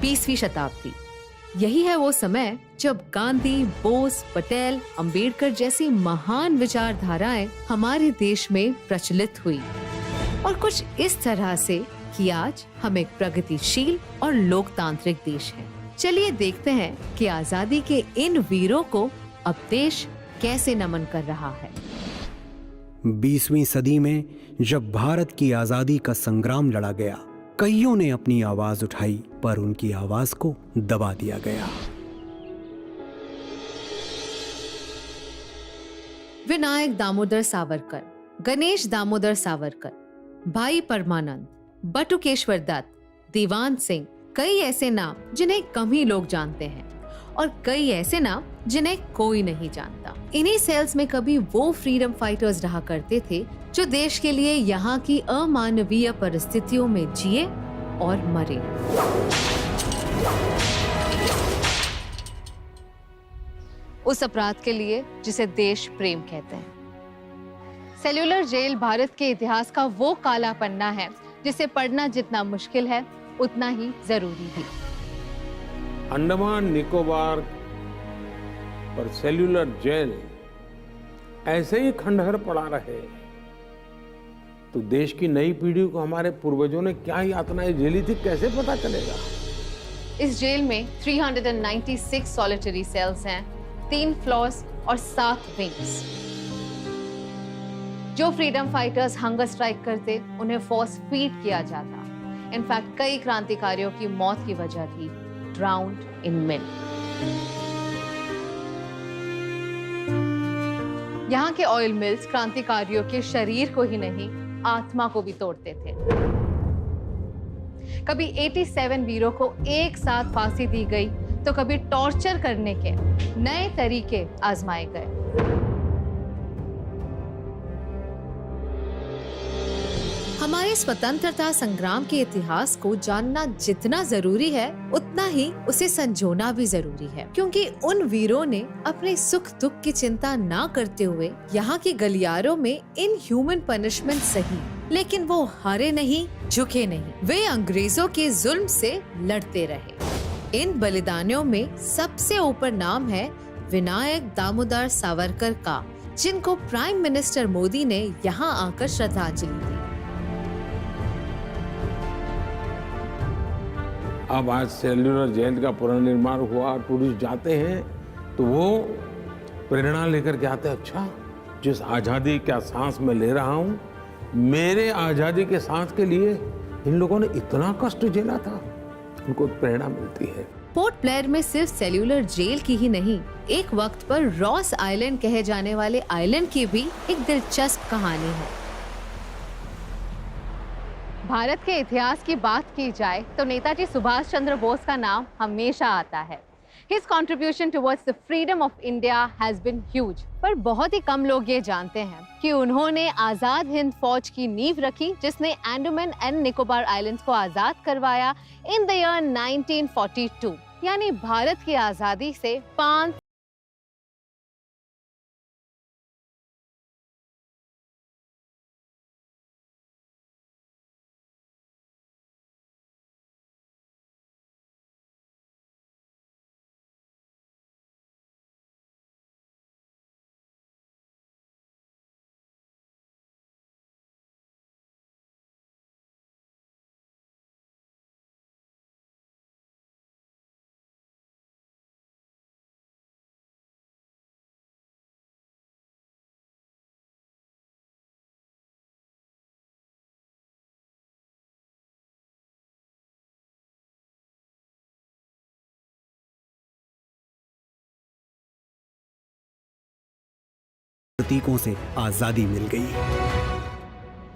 20वीं शताब्दी। यही है वो समय जब गांधी, बोस, पटेल, अंबेडकर जैसी महान विचारधाराएं हमारे देश में प्रचलित हुई और कुछ इस तरह से कि आज हम एक प्रगतिशील और लोकतांत्रिक देश हैं। चलिए देखते हैं कि आजादी के इन वीरों को अब देश कैसे नमन कर रहा है। 20वीं सदी में जब भारत की आजादी का संग्राम लड़ा गया, कईयों ने अपनी आवाज उठाई, पर उनकी आवाज को दबा दिया गया। विनायक दामोदर सावरकर, गणेश दामोदर सावरकर, भाई परमानंद, बटुकेश्वर दत्त, दीवान सिंह, कई ऐसे नाम जिन्हें कम ही लोग जानते हैं और कई ऐसे नाम जिन्हें कोई नहीं जानता। इन्हीं सेल्स में कभी वो फ्रीडम फाइटर्स रहा करते थे जो देश के लिए यहाँ की अमानवीय परिस्थितियों में जिए और मरे। उस अपराध के लिए जिसे देश प्रेम कहते हैं। सेल्यूलर जेल भारत के इतिहास का वो काला पन्ना है जिसे पढ़ना जितना मुश्किल है उतना ही जरूरी भी। अंडमान निकोबार पर सेल्यूलर जेल ऐसे ही खंडहर पड़ा रहे तो देश की नई पीढ़ी को हमारे पूर्वजों ने क्या यातनाएं झेली थी कैसे पता चलेगा। इस जेल में 396 सॉलिटरी सेल्स हैं, 3 फ्लोर्स और 7 विंग्स। जो फ्रीडम फाइटर्स हंगर स्ट्राइक करते उन्हें फोर्स फीड किया जाता। इनफैक्ट कई क्रांतिकारियों की मौत की वजह थी ड्राउन्ड इन मिल्क। यहाँ के ऑयल मिल्स क्रांतिकारियों के शरीर को ही नहीं आत्मा को भी तोड़ते थे। कभी 87 वीरों को एक साथ फांसी दी गई तो कभी टॉर्चर करने के नए तरीके आजमाए गए। हमारे स्वतंत्रता संग्राम के इतिहास को जानना जितना जरूरी है उतना ही उसे संजोना भी जरूरी है, क्योंकि उन वीरों ने अपने सुख दुख की चिंता ना करते हुए यहाँ के गलियारों में इन ह्यूमन पनिशमेंट सही, लेकिन वो हारे नहीं, झुके नहीं। वे अंग्रेजों के जुल्म से लड़ते रहे। इन बलिदानियों में सबसे ऊपर नाम है विनायक दामोदर सावरकर का, जिनको प्राइम मिनिस्टर मोदी ने यहाँ आकर श्रद्धांजलि दी। अब आज सेल्यूलर जेल का पुनर्निर्माण हुआ, टूरिस्ट जाते हैं तो वो प्रेरणा लेकर के आते हैं, अच्छा जिस आज़ादी का सांस मैं ले रहा हूँ, मेरे आज़ादी के सांस के लिए इन लोगों ने इतना कष्ट झेला था, उनको प्रेरणा मिलती है। पोर्ट ब्लेयर में सिर्फ सेल्यूलर जेल की ही नहीं, एक वक्त पर रॉस आइलैंड कहे जाने वाले आइलैंड की भी एक दिलचस्प कहानी है। भारत के इतिहास की बात की जाए तो नेताजी सुभाष चंद्र बोस का नाम हमेशा आता है। His contribution towards the freedom of India has been huge। पर बहुत ही कम लोग ये जानते हैं कि उन्होंने आजाद हिंद फौज की नींव रखी, जिसने अंडमान एंड निकोबार आइलैंड्स को आजाद करवाया इन द ईयर 1942, यानी भारत की आजादी से 5प्रतीकों से आजादी मिल गई।